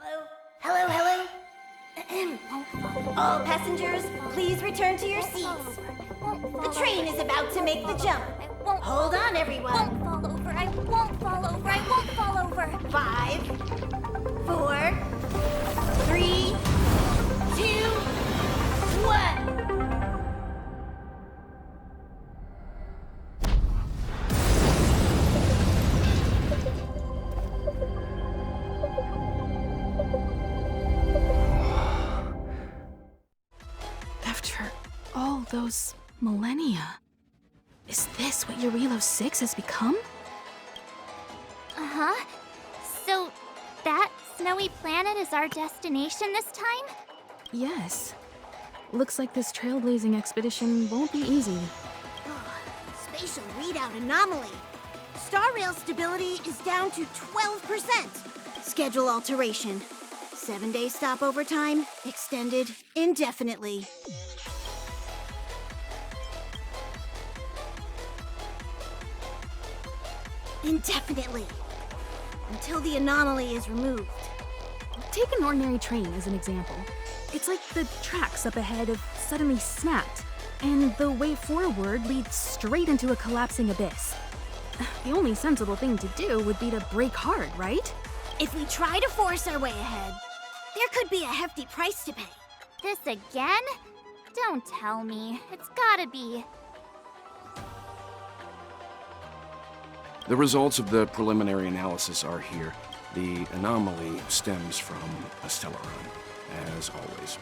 Hello? Hello? All passengers, please return to your seats. The train is about to make the jump. Hold on, everyone. I won't fall over. 5, 4, 3, 2, 1. After all those millennia, is this what Jarlio VI has become? Uh-huh. So, that snowy planet is our destination this time? Yes. Looks like this trailblazing expedition won't be easy. Spatial readout anomaly. Star rail stability is down to 12%. Schedule alteration. 7-day stopover time extended indefinitely. Indefinitely. Until the anomaly is removed. Take an ordinary train as an example. It's like the tracks up ahead have suddenly snapped, and the way forward leads straight into a collapsing abyss. The only sensible thing to do would be to brake hard, right? If we try to force our way ahead, there could be a hefty price to pay. This again? Don't tell me. It's gotta be. The results of the preliminary analysis are here. The anomaly stems from a stellar run, as always.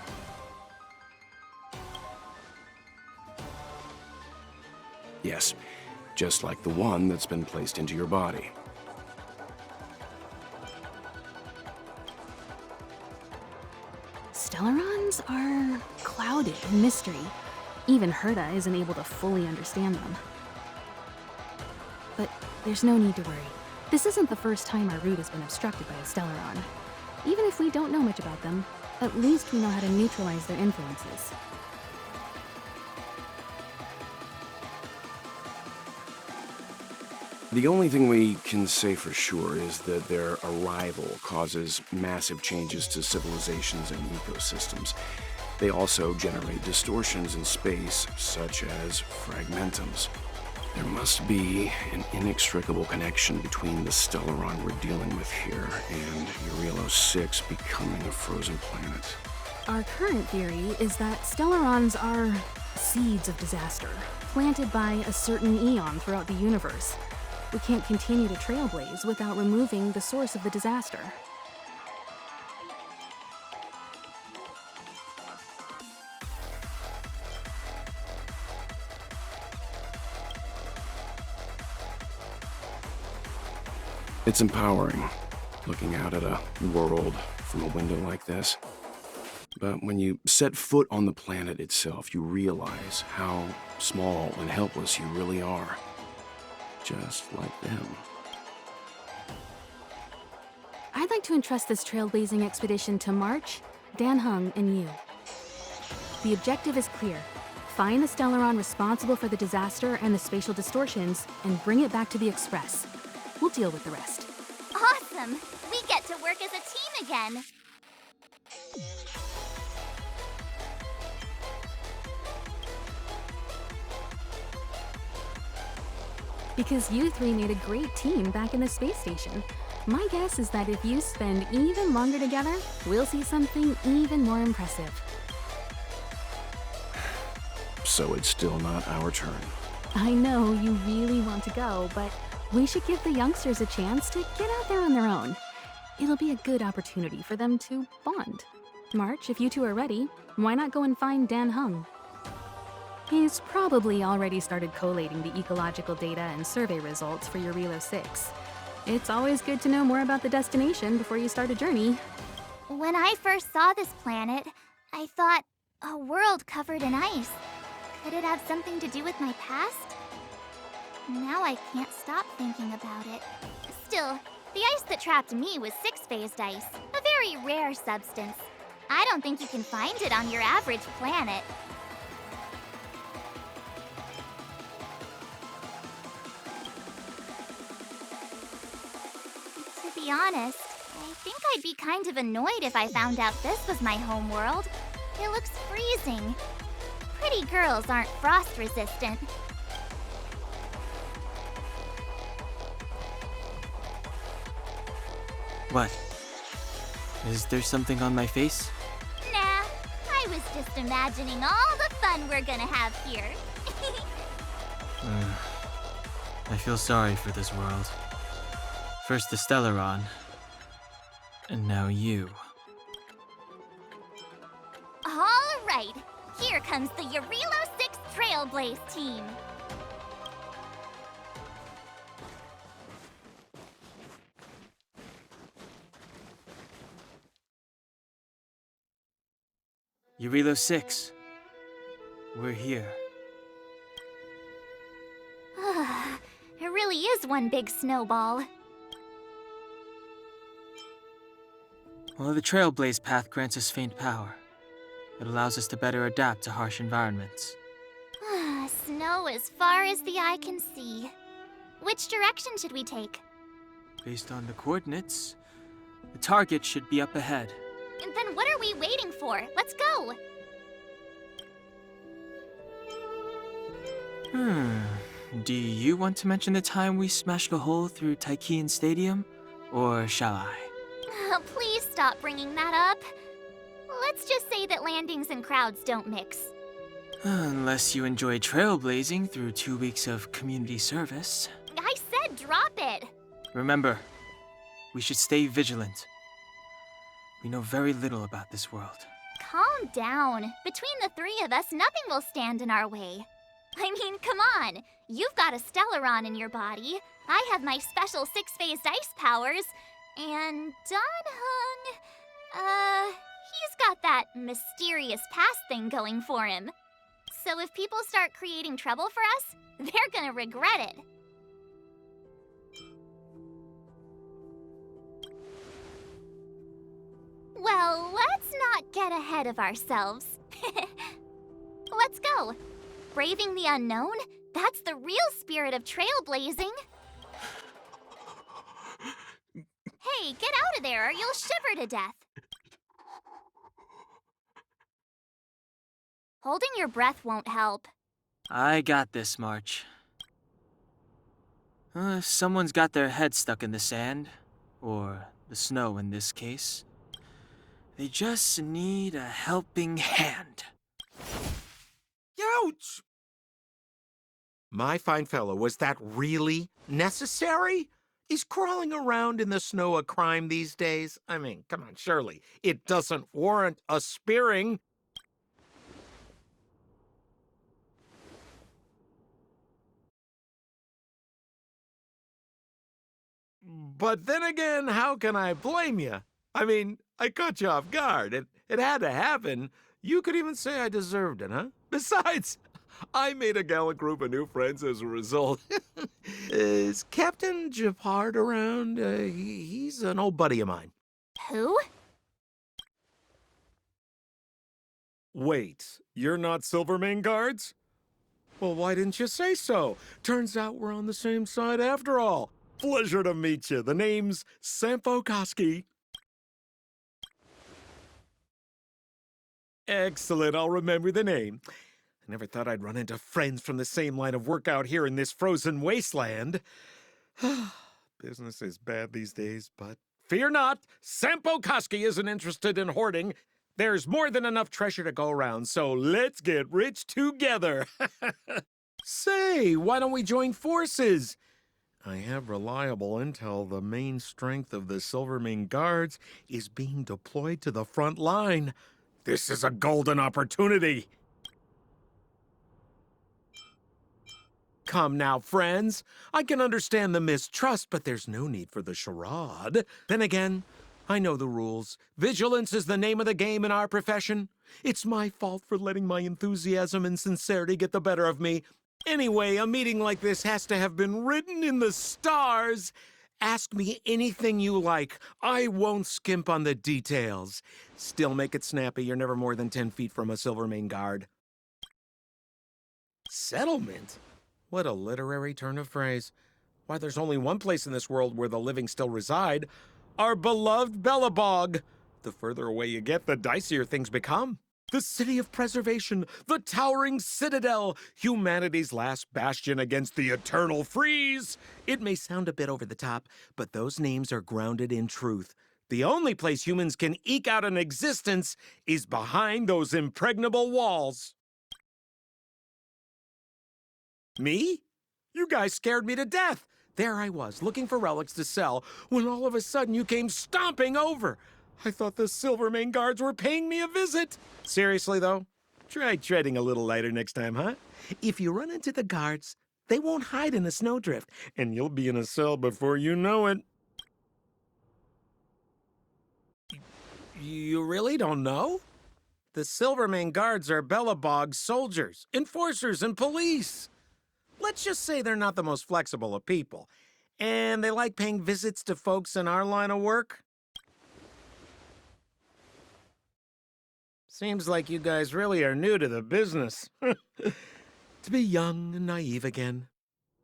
Yes, just like the one that's been placed into your body. Stellarons are clouded in mystery. Even Herta isn't able to fully understand them. But there's no need to worry. This isn't the first time our route has been obstructed by a Stellaron. Even if we don't know much about them, at least we know how to neutralize their influences. The only thing we can say for sure is that their arrival causes massive changes to civilizations and ecosystems. They also generate distortions in space, such as fragmentums. There must be an inextricable connection between the Stellaron we're dealing with here and Jarlio VI becoming a frozen planet. Our current theory is that Stellarons are seeds of disaster, planted by a certain eon throughout the universe. We can't continue to trailblaze without removing the source of the disaster. It's empowering, looking out at a world from a window like this. But when you set foot on the planet itself, you realize how small and helpless you really are. Just like them. I'd like to entrust this trailblazing expedition to March, Dan Heng, and you. The objective is clear. Find the Stellaron responsible for the disaster and the spatial distortions, and bring it back to the Express. We'll deal with the rest. Awesome! We get to work as a team again! Because you three made a great team back in the space station. My guess is that if you spend even longer together, we'll see something even more impressive. So it's still not our turn. I know you really want to go, but we should give the youngsters a chance to get out there on their own. It'll be a good opportunity for them to bond. March, if you two are ready, why not go and find Dan Heng? He's probably already started collating the ecological data and survey results for Jarlio VI. It's always good to know more about the destination before you start a journey. When I first saw this planet, I thought, a world covered in ice. Could it have something to do with my past? Now I can't stop thinking about it. Still, the ice that trapped me was 6-phased ice, a very rare substance. I don't think you can find it on your average planet. To be honest, I think I'd be kind of annoyed if I found out this was my home world. It looks freezing. Pretty girls aren't frost resistant. What? Is there something on my face? Nah, I was just imagining all the fun we're gonna have here. I feel sorry for this world. First the Stellaron, and now you. All right, here comes the Jarlio VI Trailblaze team. Jarlio VI. We're here. It really is one big snowball. Well, the Trailblaze path grants us faint power. It allows us to better adapt to harsh environments. Snow as far as the eye can see. Which direction should we take? Based on the coordinates, the target should be up ahead. And then what are we waiting for? Let's go! Do you want to mention the time we smashed a hole through Taikian Stadium? Or shall I? Please stop bringing that up. Let's just say that landings and crowds don't mix. Unless you enjoy trailblazing through 2 weeks of community service. I said drop it! Remember, we should stay vigilant. We know very little about this world. Calm down. Between the three of us, nothing will stand in our way. I mean, come on. You've got a Stellaron in your body. I have my special 6-phased ice powers. And Danhung, he's got that mysterious past thing going for him. So if people start creating trouble for us, they're gonna regret it. Well, let's not get ahead of ourselves. Let's go. Braving the unknown? That's the real spirit of trailblazing. Hey, get out of there or you'll shiver to death. Holding your breath won't help. I got this, March. If someone's got their head stuck in the sand, or the snow in this case, they just need a helping hand. Ouch! My fine fellow, was that really necessary? Is crawling around in the snow a crime these days? I mean, come on, surely. It doesn't warrant a spearing. But then again, how can I blame you? I mean, I caught you off guard. It had to happen. You could even say I deserved it, huh? Besides, I made a gallant group of new friends as a result. Is Captain Japard around? He's an old buddy of mine. Who? Wait, you're not Silvermane guards? Well, why didn't you say so? Turns out we're on the same side after all. Pleasure to meet you. The name's Sampo Koski. Excellent, I'll remember the name. I never thought I'd run into friends from the same line of work out here in this frozen wasteland. Business is bad these days, but fear not, Sampo Koski isn't interested in hoarding. There's more than enough treasure to go around, so let's get rich together. Say, why don't we join forces? I have reliable intel the main strength of the Silvermane Guards is being deployed to the front line. This is a golden opportunity. Come now, friends. I can understand the mistrust, but there's no need for the charade. Then again, I know the rules. Vigilance is the name of the game in our profession. It's my fault for letting my enthusiasm and sincerity get the better of me. Anyway, a meeting like this has to have been written in the stars. Ask me anything you like. I won't skimp on the details. Still make it snappy. You're never more than 10 feet from a Silvermane guard. Settlement? What a literary turn of phrase. Why, there's only one place in this world where the living still reside. our beloved Belobog. The further away you get, the dicier things become. The city of preservation, the towering citadel, humanity's last bastion against the eternal freeze. It may sound a bit over the top, but those names are grounded in truth. The only place humans can eke out an existence is behind those impregnable walls. Me? You guys scared me to death. There I was, looking for relics to sell, when all of a sudden you came stomping over. I thought the Silvermane guards were paying me a visit. Seriously, though, try treading a little lighter next time, huh? If you run into the guards, they won't hide in a snowdrift, and you'll be in a cell before you know it. You really don't know? The Silvermane guards are Belobog's soldiers, enforcers, and police. Let's just say they're not the most flexible of people, and they like paying visits to folks in our line of work. Seems like you guys really are new to the business. To be young and naive again.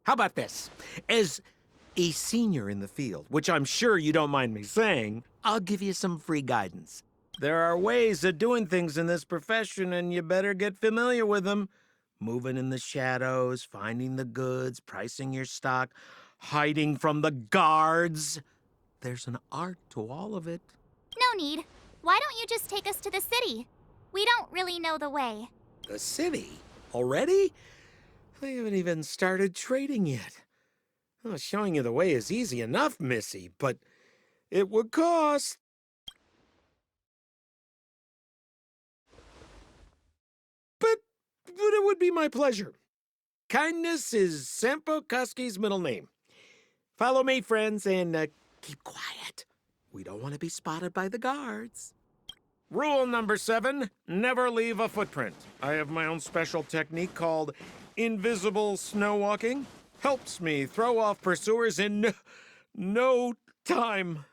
How about this? As a senior in the field, which I'm sure you don't mind me saying, I'll give you some free guidance. There are ways of doing things in this profession, and you better get familiar with them. Moving in the shadows, finding the goods, pricing your stock, hiding from the guards. There's an art to all of it. No need. Why don't you just take us to the city? We don't really know the way. The city? Already? I haven't even started trading yet. Oh, showing you the way is easy enough, Missy, but it would cost. But it would be my pleasure. Kindness is Sampo Kuski's middle name. Follow me, friends, and keep quiet. We don't want to be spotted by the guards. Rule number 7, never leave a footprint. I have my own special technique called invisible snow walking. Helps me throw off pursuers in no time.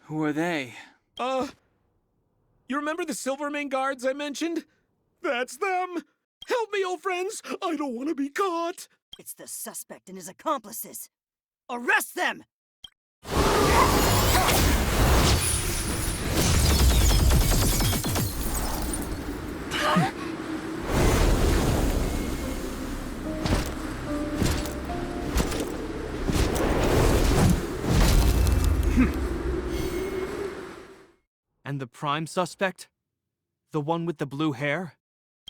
Who are they? You remember the Silvermane guards I mentioned? That's them! Help me, old friends! I don't want to be caught! It's the suspect and his accomplices. Arrest them! And the prime suspect? The one with the blue hair?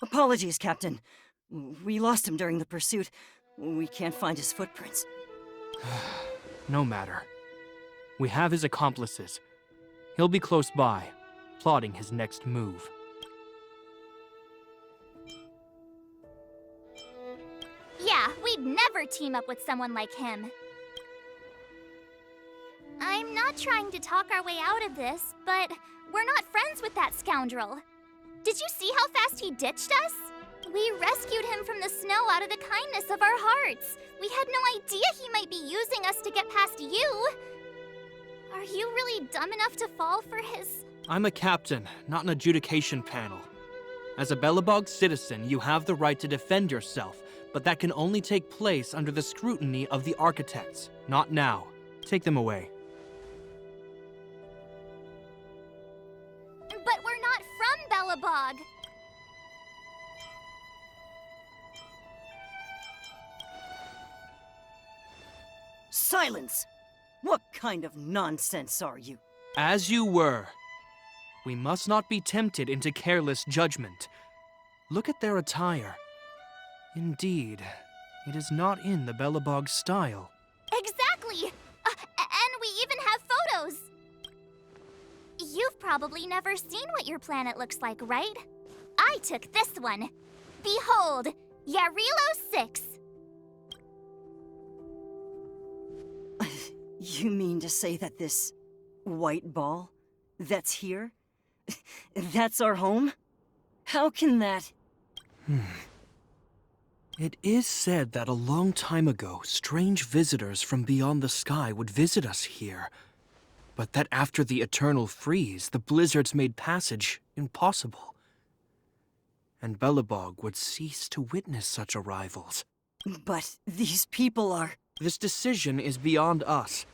Apologies, Captain. We lost him during the pursuit. We can't find his footprints. No matter. We have his accomplices. He'll be close by, plotting his next move. Yeah, we'd never team up with someone like him. I'm not trying to talk our way out of this, but we're not friends with that scoundrel. Did you see how fast he ditched us? We rescued him from the snow out of the kindness of our hearts. We had no idea he might be using us to get past you. Are you really dumb enough to fall for his... I'm a captain, not an adjudication panel. As a Belobog citizen, you have the right to defend yourself, but that can only take place under the scrutiny of the architects, not now. Take them away. But we're not from Belobog. Silence! What kind of nonsense are you? As you were. We must not be tempted into careless judgment. Look at their attire. Indeed, it is not in the Belobog style. Exactly! And we even have photos! You've probably never seen what your planet looks like, right? I took this one. Behold, Jarlio VI. You mean to say that this white ball that's here, that's our home? How can that... It is said that a long time ago, strange visitors from beyond the sky would visit us here. But that after the eternal freeze, the blizzards made passage impossible. And Belobog would cease to witness such arrivals. But these people are... This decision is beyond us.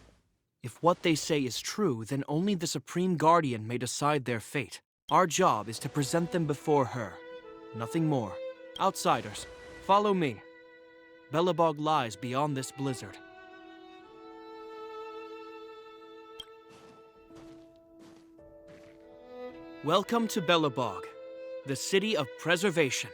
If what they say is true, then only the Supreme Guardian may decide their fate. Our job is to present them before her. Nothing more. Outsiders, follow me. Belobog lies beyond this blizzard. Welcome to Belobog, the city of preservation.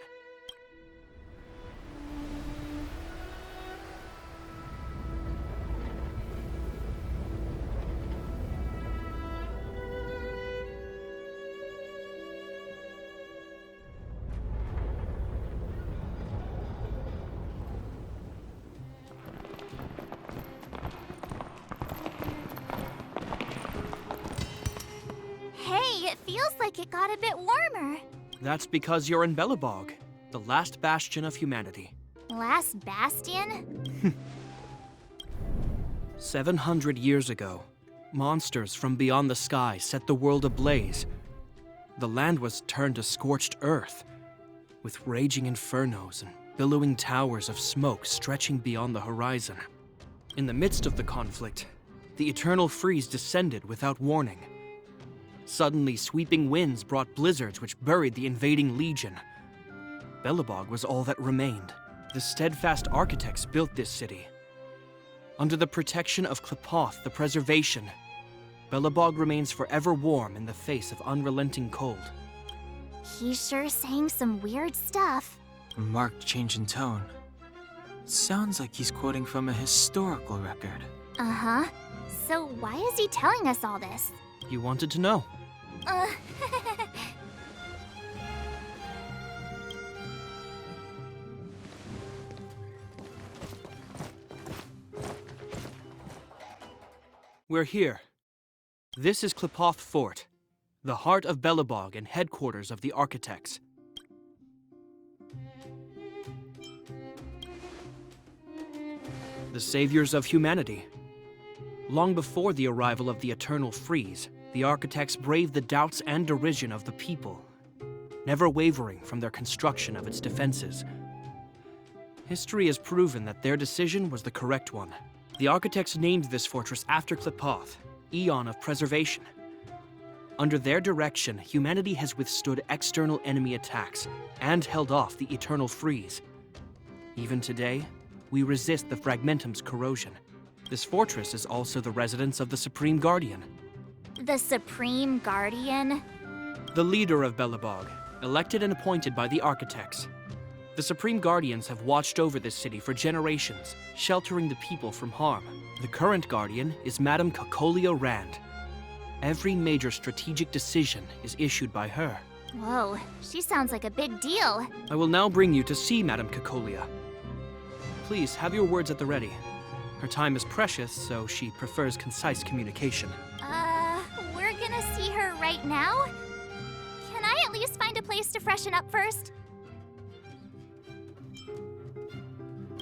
Hey, it feels like it got a bit warmer. That's because you're in Belobog, the last bastion of humanity. Last bastion? 700 years ago, monsters from beyond the sky set the world ablaze. The land was turned to scorched earth, with raging infernos and billowing towers of smoke stretching beyond the horizon. In the midst of the conflict, the eternal freeze descended without warning. Suddenly, sweeping winds brought blizzards which buried the invading legion. Belobog was all that remained. The steadfast architects built this city. Under the protection of Klepoth, the preservation, Belobog remains forever warm in the face of unrelenting cold. He's sure saying some weird stuff. A marked change in tone. Sounds like he's quoting from a historical record. Uh-huh. So why is he telling us all this? You wanted to know. Uh... We're here. This is Klepoth Fort, the heart of Belobog and headquarters of the architects. The saviors of humanity. Long before the arrival of the Eternal Freeze, the architects braved the doubts and derision of the people, never wavering from their construction of its defenses. History has proven that their decision was the correct one. The architects named this fortress after Klepoth, Eon of Preservation. Under their direction, humanity has withstood external enemy attacks and held off the Eternal Freeze. Even today, we resist the Fragmentum's corrosion. This fortress is also the residence of the Supreme Guardian. The Supreme Guardian? The leader of Belobog, elected and appointed by the architects. The Supreme Guardians have watched over this city for generations, sheltering the people from harm. The current Guardian is Madame Cocolia Rand. Every major strategic decision is issued by her. Whoa, she sounds like a big deal. I will now bring you to see Madame Cocolia. Please have your words at the ready. Her time is precious, so she prefers concise communication. We're gonna see her right now? Can I at least find a place to freshen up first?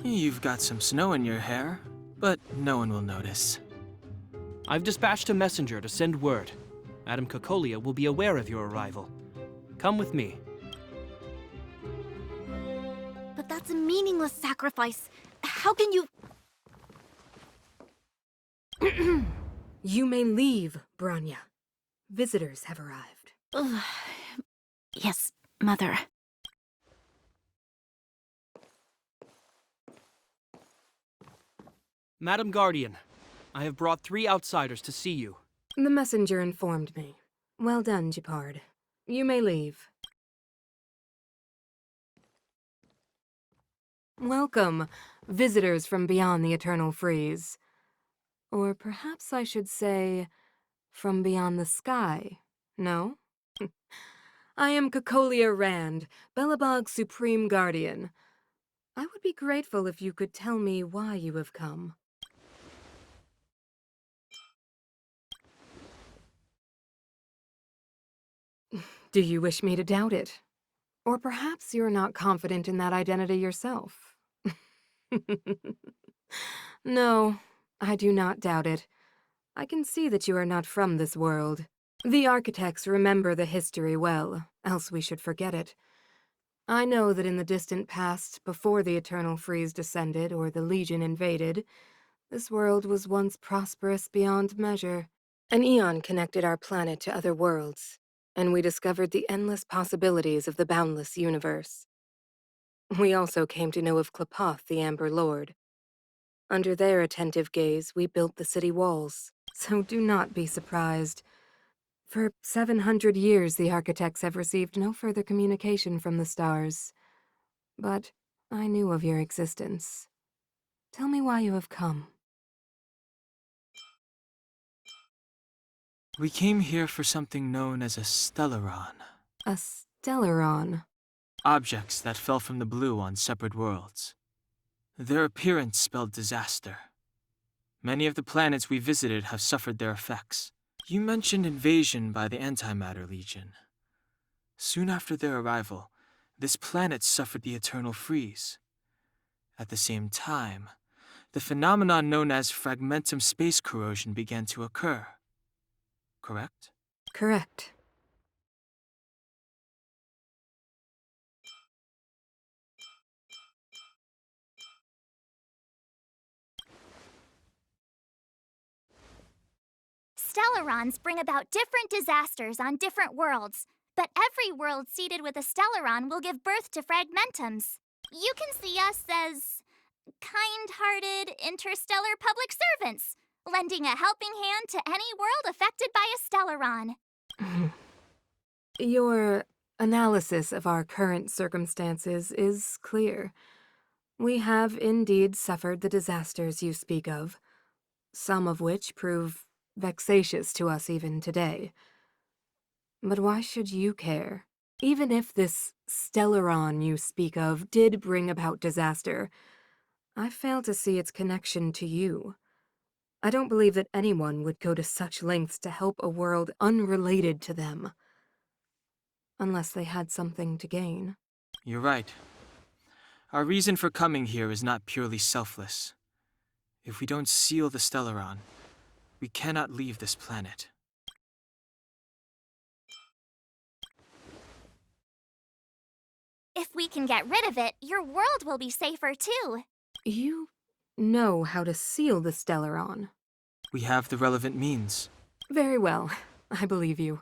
You've got some snow in your hair, but no one will notice. I've dispatched a messenger to send word. Madame Cocolia will be aware of your arrival. Come with me. But that's a meaningless sacrifice. How can you... You may leave, Branya. Visitors have arrived. Yes, Mother. Madam Guardian, I have brought 3 outsiders to see you. The messenger informed me. Well done, Gepard. You may leave. Welcome, visitors from beyond the Eternal Freeze. Or perhaps I should say, from beyond the sky, no? I am Cocolia Rand, Belobog's Supreme Guardian. I would be grateful if you could tell me why you have come. Do you wish me to doubt it? Or perhaps you're not confident in that identity yourself? No, I do not doubt it. I can see that you are not from this world. The architects remember the history well, else we should forget it. I know that in the distant past, before the Eternal Freeze descended or the Legion invaded, This world was once prosperous beyond measure. An eon connected our planet to other worlds, and we discovered the endless possibilities of the boundless universe. We also came to know of Klapoth, the Amber Lord. Under their attentive gaze, we built the city walls, so do not be surprised. For 700 years, the architects have received no further communication from the stars. But I knew of your existence. Tell me why you have come. We came here for something known as a stellaron. A stellaron. Objects that fell from the blue on separate worlds. Their appearance spelled disaster. Many of the planets we visited have suffered their effects. You mentioned invasion by the Antimatter Legion. Soon after their arrival, this planet suffered the eternal freeze. At the same time, the phenomenon known as fragmentum space corrosion began to occur. Correct? Correct. Stellarons bring about different disasters on different worlds, but every world seeded with a stellaron will give birth to fragmentums. You can see us as kind-hearted interstellar public servants, lending a helping hand to any world affected by a stellaron. Your analysis of our current circumstances is clear. We have indeed suffered the disasters you speak of, some of which prove vexatious to us even today. But why should you care? Even if this stellaron you speak of did bring about disaster, I fail to see its connection to you. I don't believe that anyone would go to such lengths to help a world unrelated to them. Unless they had something to gain. You're right. Our reason for coming here is not purely selfless. If we don't seal the stellaron, we cannot leave this planet. If we can get rid of it, your world will be safer too. You know how to seal the stellaron. We have the relevant means. Very well, I believe you.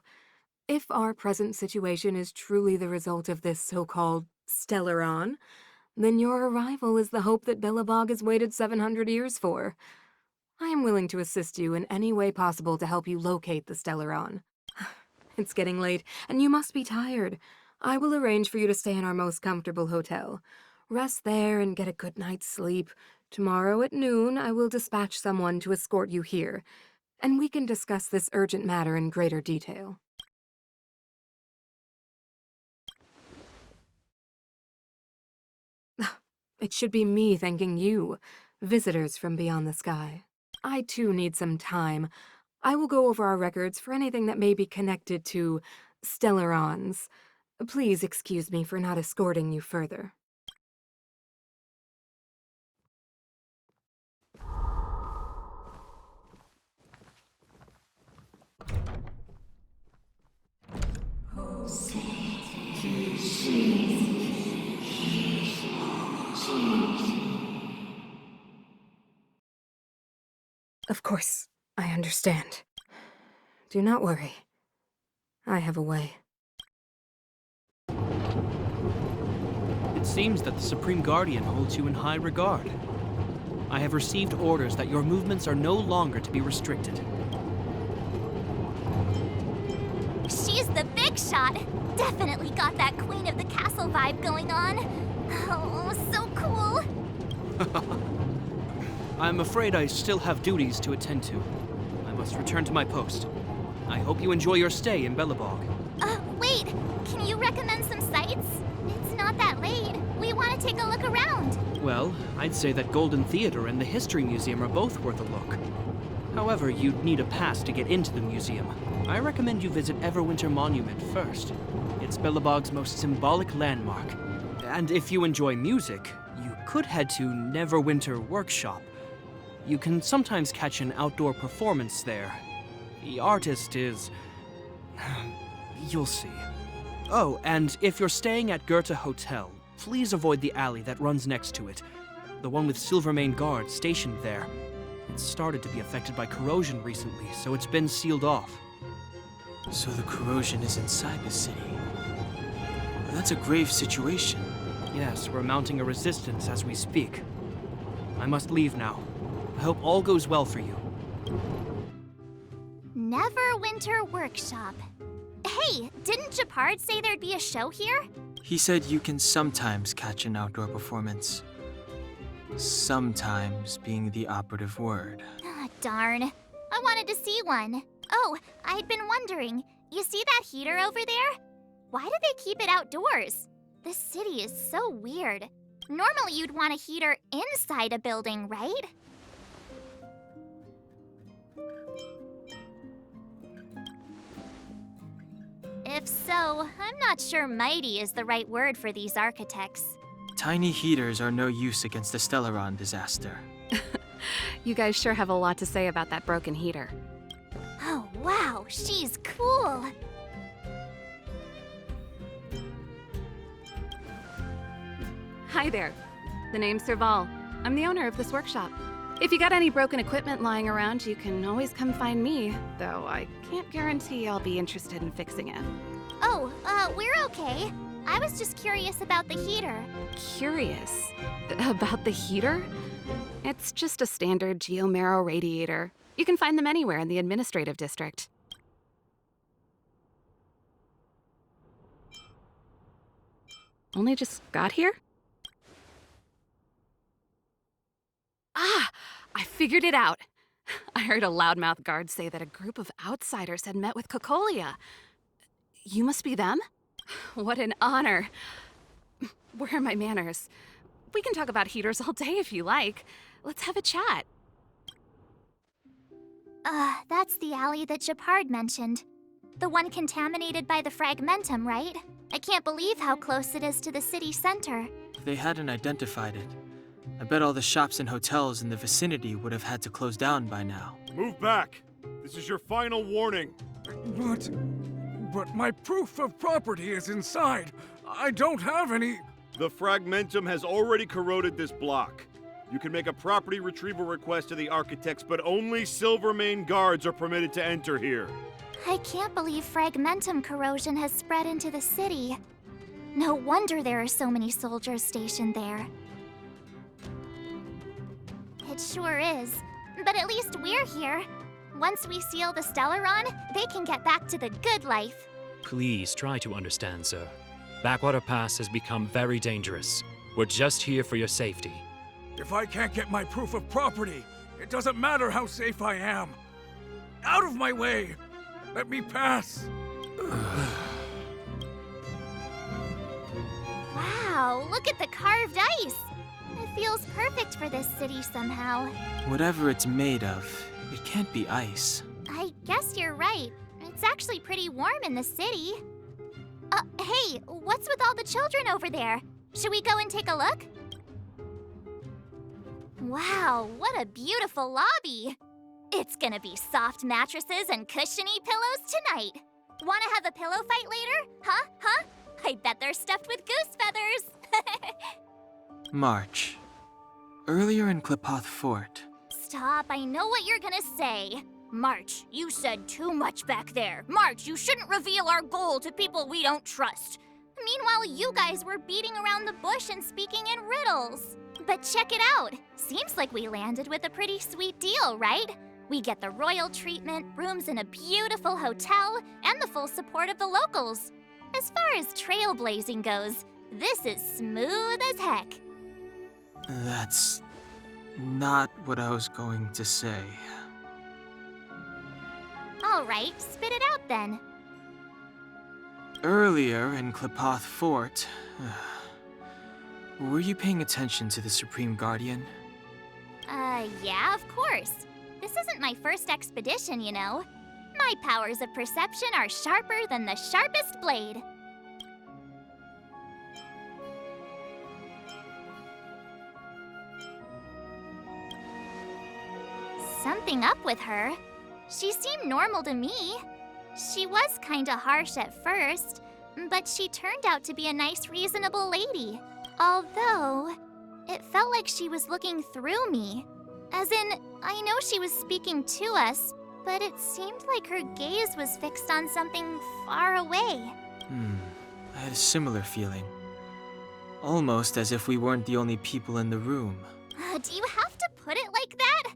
If our present situation is truly the result of this so-called stellaron, then your arrival is the hope that Belobog has waited 700 years for. I am willing to assist you in any way possible to help you locate the stellaron. It's getting late, and you must be tired. I will arrange for you to stay in our most comfortable hotel. Rest there and get a good night's sleep. Tomorrow at noon, I will dispatch someone to escort you here, and we can discuss this urgent matter in greater detail. It should be me thanking you, visitors from beyond the sky. I too need some time. I will go over our records for anything that may be connected to stellarons. Please excuse me for not escorting you further. Of course, I understand. Do not worry. I have a way. It seems that the Supreme Guardian holds you in high regard. I have received orders that your movements are no longer to be restricted. She's the big shot. Definitely got that Queen of the Castle vibe going on. Oh, so cool. I'm afraid I still have duties to attend to. I must return to my post. I hope you enjoy your stay in Belobog. Wait. Can you recommend some sites? It's not that late. We want to take a look around. Well, I'd say that Golden Theater and the History Museum are both worth a look. However, you'd need a pass to get into the museum. I recommend you visit Everwinter Monument first. It's Belobog's most symbolic landmark. And if you enjoy music, you could head to Neverwinter Workshop. You can sometimes catch an outdoor performance there. The artist is... you'll see. Oh, and if you're staying at Goethe Hotel, please avoid the alley that runs next to it. The one with Silvermane guards stationed there. It's started to be affected by corrosion recently, so it's been sealed off. So the corrosion is inside the city. That's a grave situation. Yes, we're mounting a resistance as we speak. I must leave now. I hope all goes well for you. Neverwinter Workshop. Hey, didn't Japard say there'd be a show here? He said you can sometimes catch an outdoor performance. Sometimes being the operative word. Ah, darn. I wanted to see one. Oh, I'd been wondering. You see that heater over there? Why do they keep it outdoors? This city is so weird. Normally you'd want a heater inside a building, right? If so, I'm not sure mighty is the right word for these architects. Tiny heaters are no use against the Stellaron disaster. You guys sure have a lot to say about that broken heater. Oh, wow, she's cool. Hi there. The name's Serval. I'm the owner of this workshop. If you got any broken equipment lying around, you can always come find me, though I can't guarantee I'll be interested in fixing it. Oh, we're okay. I was just curious about the heater. Curious? About the heater? It's just a standard geomarrow radiator. You can find them anywhere in the administrative district. Only just got here? Ah! I figured it out! I heard a loudmouth guard say that a group of outsiders had met with Cocolia. You must be them? What an honor. Where are my manners? We can talk about heaters all day if you like. Let's have a chat. That's the alley that Japard mentioned. The one contaminated by the fragmentum, right? I can't believe how close it is to the city center. If they hadn't identified it, I bet all the shops and hotels in the vicinity would have had to close down by now. Move back! This is your final warning. But my proof of property is inside. I don't have any... The fragmentum has already corroded this block. You can make a property retrieval request to the architects, but only Silvermane guards are permitted to enter here. I can't believe fragmentum corrosion has spread into the city. No wonder there are so many soldiers stationed there. It sure is. But at least we're here. Once we seal the Stellaron, they can get back to the good life. Please try to understand, sir. Backwater Pass has become very dangerous. We're just here for your safety. If I can't get my proof of property, it doesn't matter how safe I am. Out of my way! Let me pass! Wow, look at the carved ice! It feels perfect for this city somehow. Whatever it's made of, it can't be ice. I guess you're right. It's actually pretty warm in the city. Hey, what's with all the children over there? Should we go and take a look? Wow, what a beautiful lobby! It's gonna be soft mattresses and cushiony pillows tonight. Wanna have a pillow fight later? Huh? I bet they're stuffed with goose feathers. March. Earlier in Klipoth Fort. Stop, I know what you're gonna say. March, you said too much back there. March, you shouldn't reveal our goal to people we don't trust. Meanwhile, you guys were beating around the bush and speaking in riddles. But check it out. Seems like we landed with a pretty sweet deal, right? We get the royal treatment, rooms in a beautiful hotel, and the full support of the locals. As far as trailblazing goes, this is smooth as heck. That's not what I was going to say. All right, spit it out then. Earlier in Klipoth Fort, were you paying attention to the Supreme Guardian? Yeah, of course. This isn't my first expedition, you know. My powers of perception are sharper than the sharpest blade. Something up with her. She seemed normal to me. She was kinda harsh at first, but she turned out to be a nice, reasonable lady. Although, it felt like she was looking through me. As in, I know she was speaking to us, but it seemed like her gaze was fixed on something far away. I had a similar feeling. Almost as if we weren't the only people in the room. Do you have to put it like that?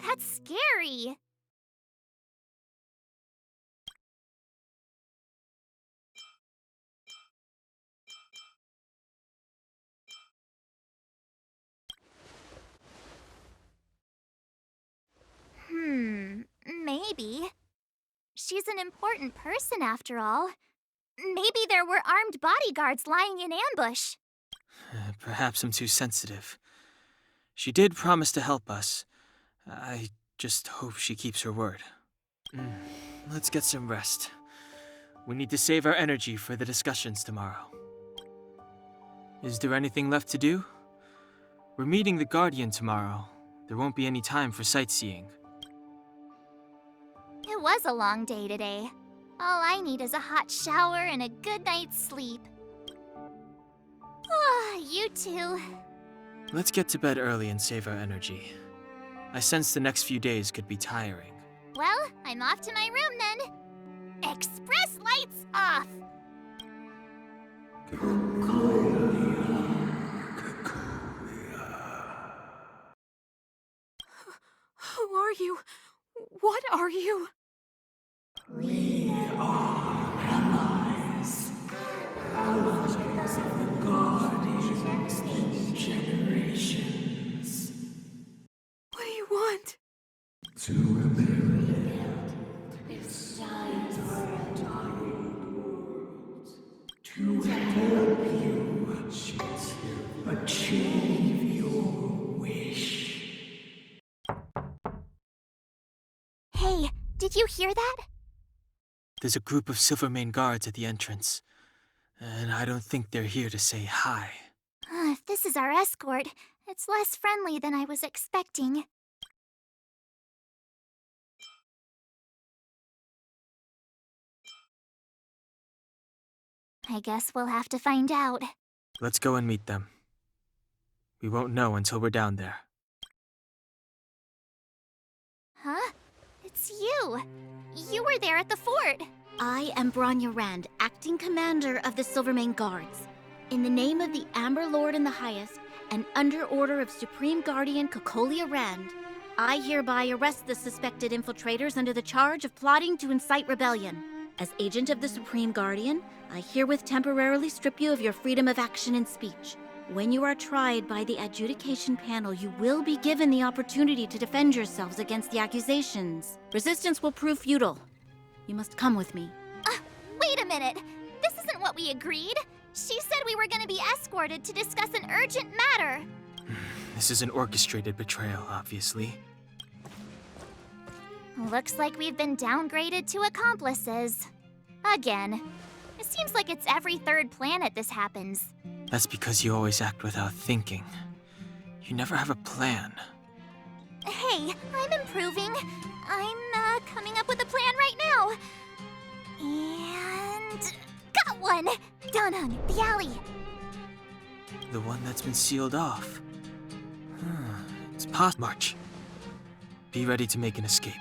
That's scary. Maybe. She's an important person after all. Maybe there were armed bodyguards lying in ambush. Perhaps I'm too sensitive. She did promise to help us. I just hope she keeps her word. Let's get some rest. We need to save our energy for the discussions tomorrow. Is there anything left to do? We're meeting the Guardian tomorrow. There won't be any time for sightseeing. It was a long day today. All I need is a hot shower and a good night's sleep. You too. Let's get to bed early and save our energy. I sense the next few days could be tiring. Well, I'm off to my room then. Express lights off! Who are you? What are you? We are allies. Allies of the Guardians in generations. What do you want? To rebuild its giant world. To help you achieve your wish. Hey, did you hear that? There's a group of Silvermane guards at the entrance, and I don't think they're here to say hi. If this is our escort, it's less friendly than I was expecting. I guess we'll have to find out. Let's go and meet them. We won't know until we're down there. Huh? It's you! You were there at the fort! I am Bronya Rand, acting commander of the Silvermane Guards. In the name of the Amber Lord in the Highest, and under order of Supreme Guardian Kokolia Rand, I hereby arrest the suspected infiltrators under the charge of plotting to incite rebellion. As agent of the Supreme Guardian, I herewith temporarily strip you of your freedom of action and speech. When you are tried by the adjudication panel, you will be given the opportunity to defend yourselves against the accusations. Resistance will prove futile. You must come with me. Wait a minute! This isn't what we agreed! She said we were gonna be escorted to discuss an urgent matter! This is an orchestrated betrayal, obviously. Looks like we've been downgraded to accomplices. Again. It seems like it's every third planet this happens. That's because you always act without thinking. You never have a plan. Hey, I'm improving. I'm coming up with a plan right now. And... got one! Donhung, the alley. The one that's been sealed off. It's past March. Be ready to make an escape.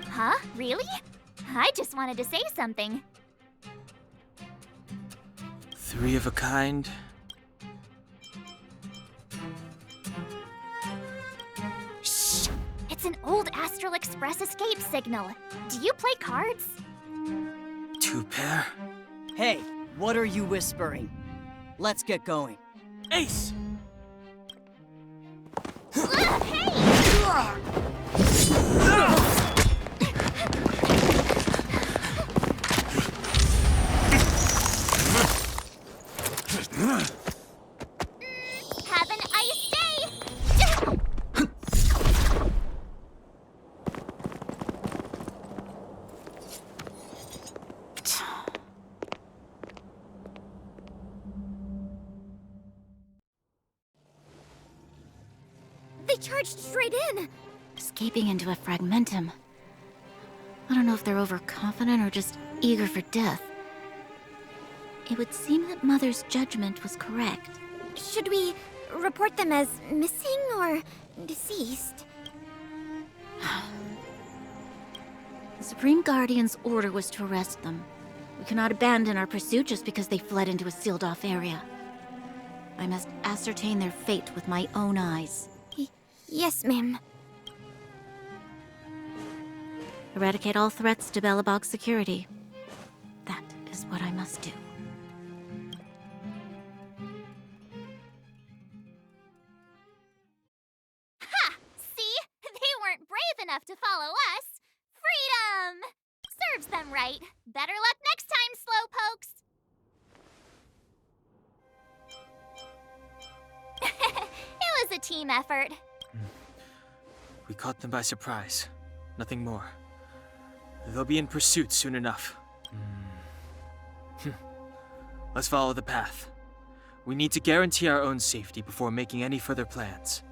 Huh? Really? I just wanted to say something. 3 of a kind. Shh! It's an old Astral Express escape signal. Do you play cards? 2 pair. Hey, what are you whispering? Let's get going. Ace! Have an ice day! They charged straight in! Escaping into a fragmentum. I don't know if they're overconfident or just eager for death. It would seem that Mother's judgment was correct. Should we report them as missing or deceased. The Supreme Guardian's order was to arrest them. We cannot abandon our pursuit just because they fled into a sealed-off area. I must ascertain their fate with my own eyes. Yes, ma'am. Eradicate all threats to Belobog's security. That is what I must do. Ha! See? They weren't brave enough to follow us. Freedom! Serves them right. Better luck next time, slowpokes. It was a team effort. We caught them by surprise. Nothing more. They'll be in pursuit soon enough. Let's follow the path. We need to guarantee our own safety before making any further plans.